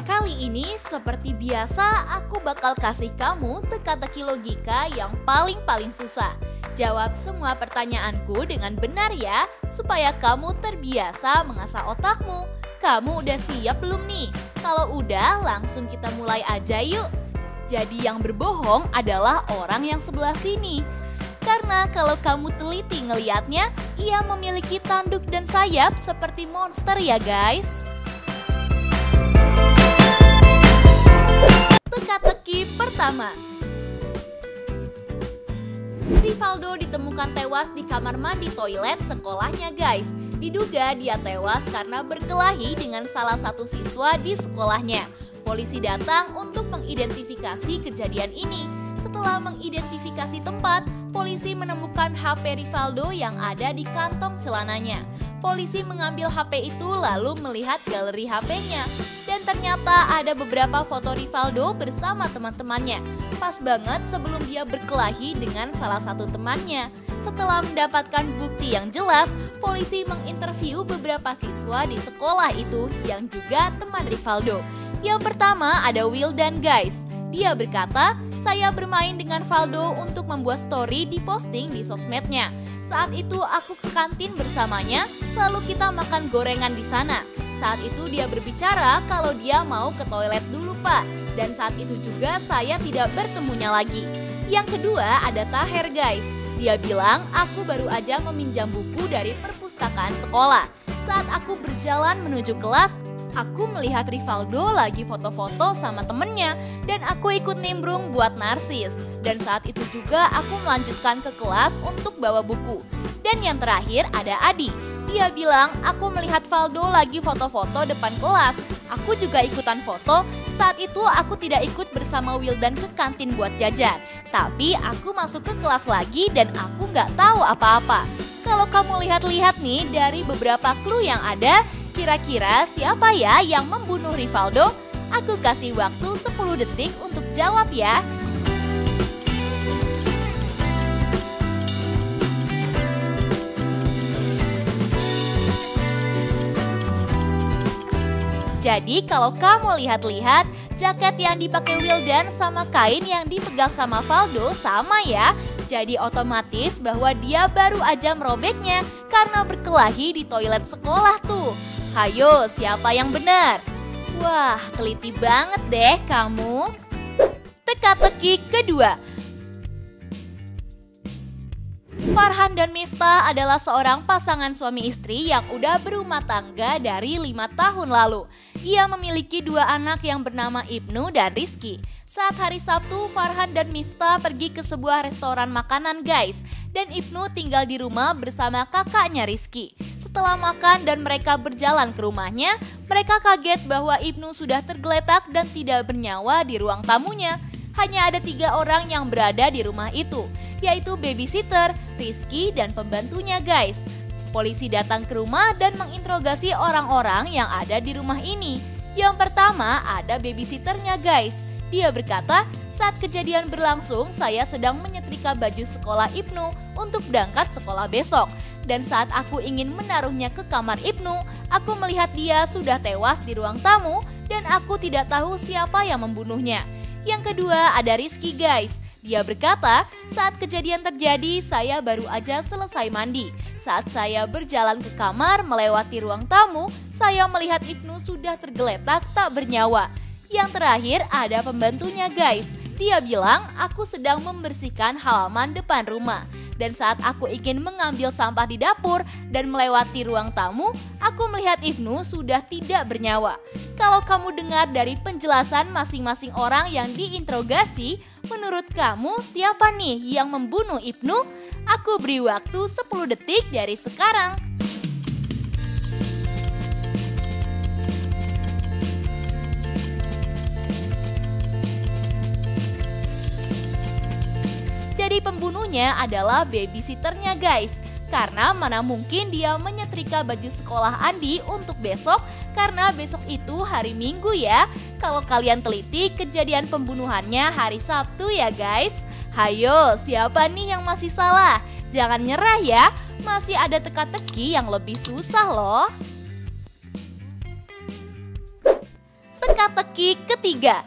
Kali ini seperti biasa aku bakal kasih kamu teka-teki logika yang paling susah. Jawab semua pertanyaanku dengan benar ya, supaya kamu terbiasa mengasah otakmu. Kamu udah siap belum nih? Kalau udah, langsung kita mulai aja yuk. Jadi yang berbohong adalah orang yang sebelah sini. Karena kalau kamu teliti ngeliatnya, ia memiliki tanduk dan sayap seperti monster ya guys. Teka-teki pertama. Rivaldo ditemukan tewas di kamar mandi toilet sekolahnya guys. Diduga dia tewas karena berkelahi dengan salah satu siswa di sekolahnya. Polisi datang untuk mengidentifikasi kejadian ini. Setelah mengidentifikasi tempat, polisi menemukan HP Rivaldo yang ada di kantong celananya. Polisi mengambil HP itu lalu melihat galeri HP-nya. Dan ternyata ada beberapa foto Rivaldo bersama teman-temannya. Pas banget sebelum dia berkelahi dengan salah satu temannya. Setelah mendapatkan bukti yang jelas, polisi menginterview beberapa siswa di sekolah itu yang juga teman Rivaldo. Yang pertama ada Wildan guys. Dia berkata, saya bermain dengan Valdo untuk membuat story diposting di sosmednya. Saat itu aku ke kantin bersamanya, lalu kita makan gorengan di sana. Saat itu dia berbicara kalau dia mau ke toilet dulu pak. Dan saat itu juga saya tidak bertemunya lagi. Yang kedua ada Taher guys. Dia bilang aku baru aja meminjam buku dari perpustakaan sekolah. Saat aku berjalan menuju kelas, aku melihat Rivaldo lagi foto-foto sama temennya dan aku ikut nimbrung buat narsis. Dan saat itu juga aku melanjutkan ke kelas untuk bawa buku. Dan yang terakhir ada Adi. Dia bilang aku melihat Valdo lagi foto-foto depan kelas. Aku juga ikutan foto. Saat itu aku tidak ikut bersama Wildan ke kantin buat jajan. Tapi aku masuk ke kelas lagi dan aku nggak tahu apa-apa. Kalau kamu lihat-lihat nih dari beberapa clue yang ada, kira-kira siapa ya yang membunuh Rivaldo? Aku kasih waktu 10 detik untuk jawab ya. Jadi kalau kamu lihat-lihat, jaket yang dipakai Wildan sama kain yang dipegang sama Valdo sama ya. Jadi otomatis bahwa dia baru aja merobeknya karena berkelahi di toilet sekolah tuh. Hayo, siapa yang benar? Wah, teliti banget deh kamu. Teka-teki kedua. Farhan dan Miftah adalah seorang pasangan suami istri yang udah berumah tangga dari 5 tahun lalu. Ia memiliki 2 anak yang bernama Ibnu dan Rizky. Saat hari Sabtu, Farhan dan Miftah pergi ke sebuah restoran makanan guys. Dan Ibnu tinggal di rumah bersama kakaknya Rizky. Setelah makan dan mereka berjalan ke rumahnya, mereka kaget bahwa Ibnu sudah tergeletak dan tidak bernyawa di ruang tamunya. Hanya ada 3 orang yang berada di rumah itu, yaitu babysitter, Rizky, dan pembantunya guys. Polisi datang ke rumah dan menginterogasi orang-orang yang ada di rumah ini. Yang pertama ada babysitternya guys. Dia berkata, saat kejadian berlangsung saya sedang menyetrika baju sekolah Ibnu untuk berangkat sekolah besok. Dan saat aku ingin menaruhnya ke kamar Ibnu, aku melihat dia sudah tewas di ruang tamu dan aku tidak tahu siapa yang membunuhnya. Yang kedua ada Rizky guys. Dia berkata, saat kejadian terjadi saya baru aja selesai mandi. Saat saya berjalan ke kamar melewati ruang tamu, saya melihat Ibnu sudah tergeletak tak bernyawa. Yang terakhir ada pembantunya guys. Dia bilang aku sedang membersihkan halaman depan rumah. Dan saat aku ingin mengambil sampah di dapur dan melewati ruang tamu, aku melihat Ibnu sudah tidak bernyawa. Kalau kamu dengar dari penjelasan masing-masing orang yang diinterogasi, menurut kamu siapa nih yang membunuh Ibnu? Aku beri waktu 10 detik dari sekarang. Jadi pembunuhnya adalah babysitternya guys. Karena mana mungkin dia menyetrika baju sekolah Andi untuk besok, karena besok itu hari Minggu ya. Kalau kalian teliti kejadian pembunuhannya hari Sabtu ya guys. Hayo, siapa nih yang masih salah? Jangan nyerah ya. masih ada teka-teki yang lebih susah loh. Teka-teki ketiga.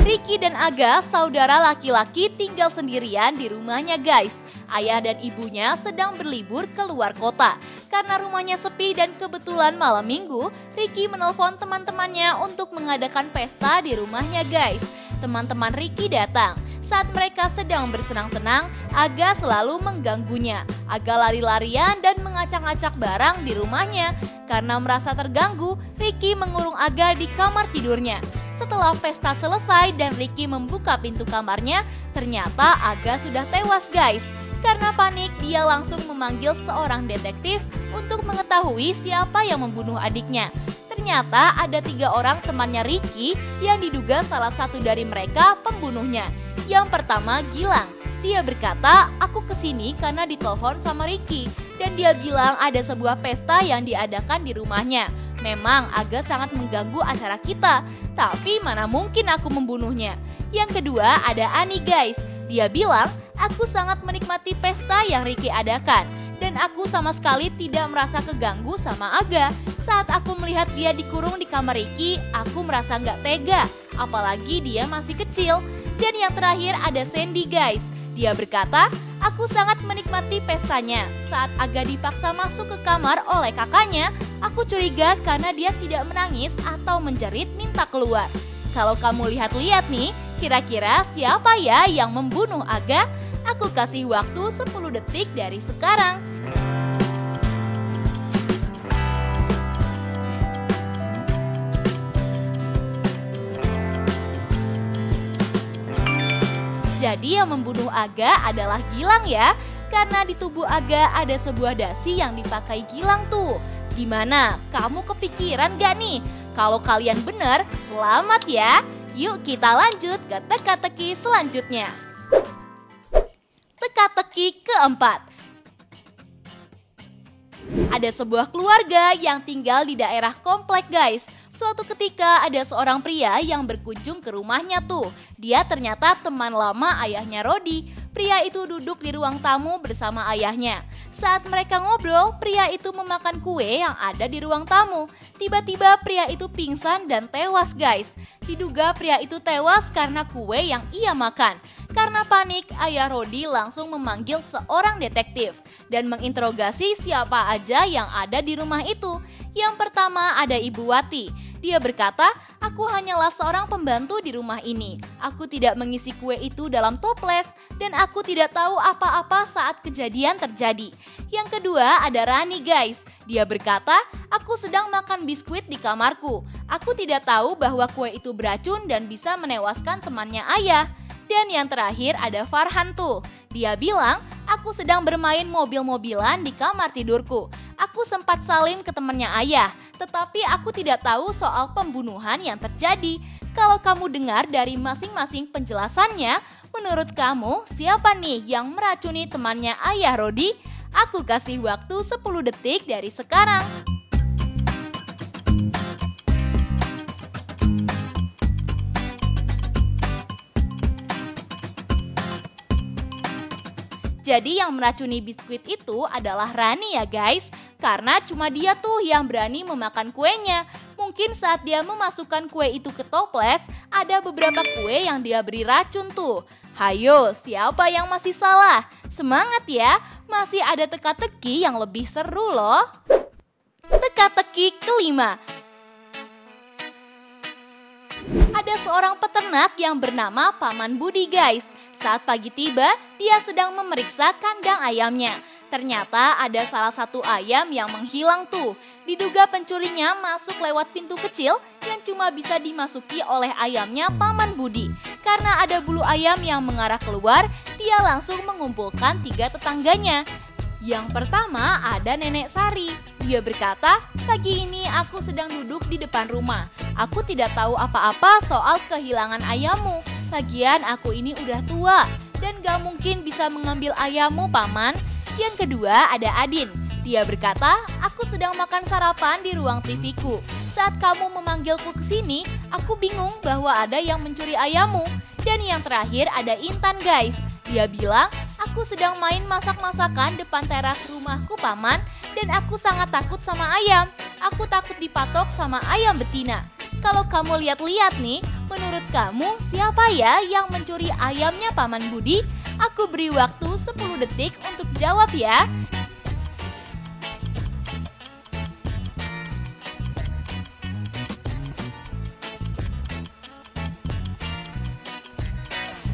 Ricky dan Aga, saudara laki-laki, tinggal sendirian di rumahnya guys. Ayah dan ibunya sedang berlibur keluar kota. Karena rumahnya sepi dan kebetulan malam minggu, Ricky menelpon teman-temannya untuk mengadakan pesta di rumahnya guys. Teman-teman Ricky datang. Saat mereka sedang bersenang-senang, Aga selalu mengganggunya. Aga lari-larian dan mengacak-acak barang di rumahnya. Karena merasa terganggu, Ricky mengurung Aga di kamar tidurnya. Setelah pesta selesai dan Ricky membuka pintu kamarnya, ternyata Aga sudah tewas guys. Karena panik, dia langsung memanggil seorang detektif untuk mengetahui siapa yang membunuh adiknya. Ternyata ada 3 orang temannya Ricky yang diduga salah satu dari mereka pembunuhnya. Yang pertama Gilang. Dia berkata, aku kesini karena ditelepon sama Ricky. Dan dia bilang ada sebuah pesta yang diadakan di rumahnya. Memang agak sangat mengganggu acara kita, tapi mana mungkin aku membunuhnya. Yang kedua ada Ani guys. Dia bilang, aku sangat menikmati pesta yang Ricky adakan. Dan aku sama sekali tidak merasa keganggu sama Aga. Saat aku melihat dia dikurung di kamar Ricky, aku merasa nggak tega. Apalagi dia masih kecil. Dan yang terakhir ada Sandy guys. Dia berkata, aku sangat menikmati pestanya. Saat Aga dipaksa masuk ke kamar oleh kakaknya, aku curiga karena dia tidak menangis atau menjerit minta keluar. Kalau kamu lihat-lihat nih, kira-kira siapa ya yang membunuh Aga? Aku kasih waktu 10 detik dari sekarang. Jadi yang membunuh Aga adalah Gilang ya. Karena di tubuh Aga ada sebuah dasi yang dipakai Gilang tuh. Gimana? Kamu kepikiran gak nih? Kalau kalian benar, selamat ya. Yuk kita lanjut ke teka-teki selanjutnya. Teka-teki keempat. Ada sebuah keluarga yang tinggal di daerah komplek guys. Suatu ketika ada seorang pria yang berkunjung ke rumahnya tuh. Dia ternyata teman lama ayahnya Rodi. Pria itu duduk di ruang tamu bersama ayahnya. Saat mereka ngobrol, pria itu memakan kue yang ada di ruang tamu. Tiba-tiba pria itu pingsan dan tewas guys. Diduga pria itu tewas karena kue yang ia makan. Karena panik, ayah Rodi langsung memanggil seorang detektif dan menginterogasi siapa aja yang ada di rumah itu. Yang pertama ada Ibu Wati. Dia berkata, aku hanyalah seorang pembantu di rumah ini. Aku tidak mengisi kue itu dalam toples dan aku tidak tahu apa-apa saat kejadian terjadi. Yang kedua ada Rani guys. Dia berkata, aku sedang makan biskuit di kamarku. Aku tidak tahu bahwa kue itu beracun dan bisa menewaskan temannya ayah. Dan yang terakhir ada Farhan tuh. Dia bilang, aku sedang bermain mobil-mobilan di kamar tidurku. Aku sempat salim ke temannya ayah, tetapi aku tidak tahu soal pembunuhan yang terjadi. Kalau kamu dengar dari masing-masing penjelasannya, menurut kamu siapa nih yang meracuni temannya ayah Rodi? Aku kasih waktu 10 detik dari sekarang. Jadi yang meracuni biskuit itu adalah Rani ya guys. Karena cuma dia tuh yang berani memakan kuenya. Mungkin saat dia memasukkan kue itu ke toples, ada beberapa kue yang dia beri racun tuh. Hayo, siapa yang masih salah? Semangat ya, masih ada teka-teki yang lebih seru loh. Teka-teki kelima. Ada seorang peternak yang bernama Paman Budi guys. Saat pagi tiba, dia sedang memeriksa kandang ayamnya. Ternyata ada salah satu ayam yang menghilang tuh. Diduga pencurinya masuk lewat pintu kecil yang cuma bisa dimasuki oleh ayamnya Paman Budi. Karena ada bulu ayam yang mengarah keluar, dia langsung mengumpulkan 3 tetangganya. Yang pertama ada Nenek Sari. Dia berkata, pagi ini aku sedang duduk di depan rumah. Aku tidak tahu apa-apa soal kehilangan ayammu. Lagian aku ini udah tua dan gak mungkin bisa mengambil ayammu, Paman. Yang kedua ada Adin. Dia berkata, aku sedang makan sarapan di ruang TV-ku. Saat kamu memanggilku ke sini, aku bingung bahwa ada yang mencuri ayammu. Dan yang terakhir ada Intan guys. Dia bilang, aku Aku sedang main masak-masakan depan teras rumahku paman, dan aku sangat takut sama ayam. Aku takut dipatok sama ayam betina. Kalau kamu lihat-lihat nih, menurut kamu siapa ya yang mencuri ayamnya Paman Budi? Aku beri waktu 10 detik untuk jawab ya.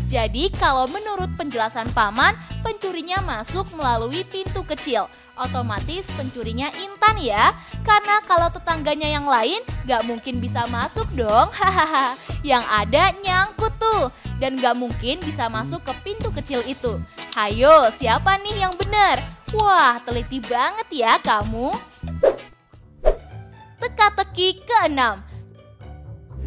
Jadi kalau menurut penjelasan Paman, pencurinya masuk melalui pintu kecil. Otomatis pencurinya Intan ya. Karena kalau tetangganya yang lain gak mungkin bisa masuk dong. Hahaha. Yang ada nyangkut tuh. Dan gak mungkin bisa masuk ke pintu kecil itu. Hayo, siapa nih yang benar? Wah, teliti banget ya kamu. Teka-teki ke-6.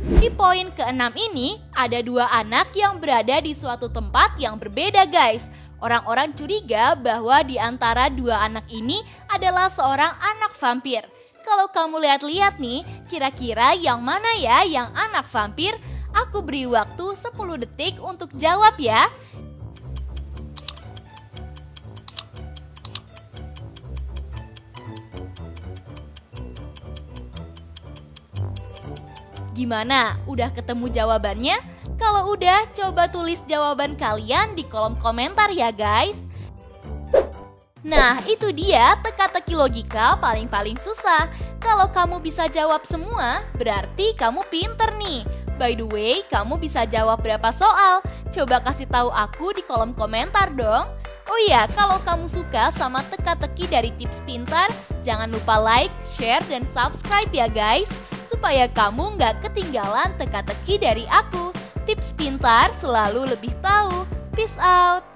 Di poin ke-6 ini, ada 2 anak yang berada di suatu tempat yang berbeda guys. Orang-orang curiga bahwa di antara 2 anak ini adalah seorang anak vampir. Kalau kamu lihat-lihat nih, kira-kira yang mana ya yang anak vampir? Aku beri waktu 10 detik untuk jawab ya. Gimana? Udah ketemu jawabannya? Kalau udah, coba tulis jawaban kalian di kolom komentar ya guys. Nah, itu dia teka-teki logika paling susah. Kalau kamu bisa jawab semua, berarti kamu pinter nih. By the way, kamu bisa jawab berapa soal? Coba kasih tahu aku di kolom komentar dong. Oh iya, kalau kamu suka sama teka-teki dari Tips Pintar, jangan lupa like, share, dan subscribe ya guys. Supaya kamu nggak ketinggalan teka-teki dari aku. Tips Pintar selalu lebih tahu. Peace out.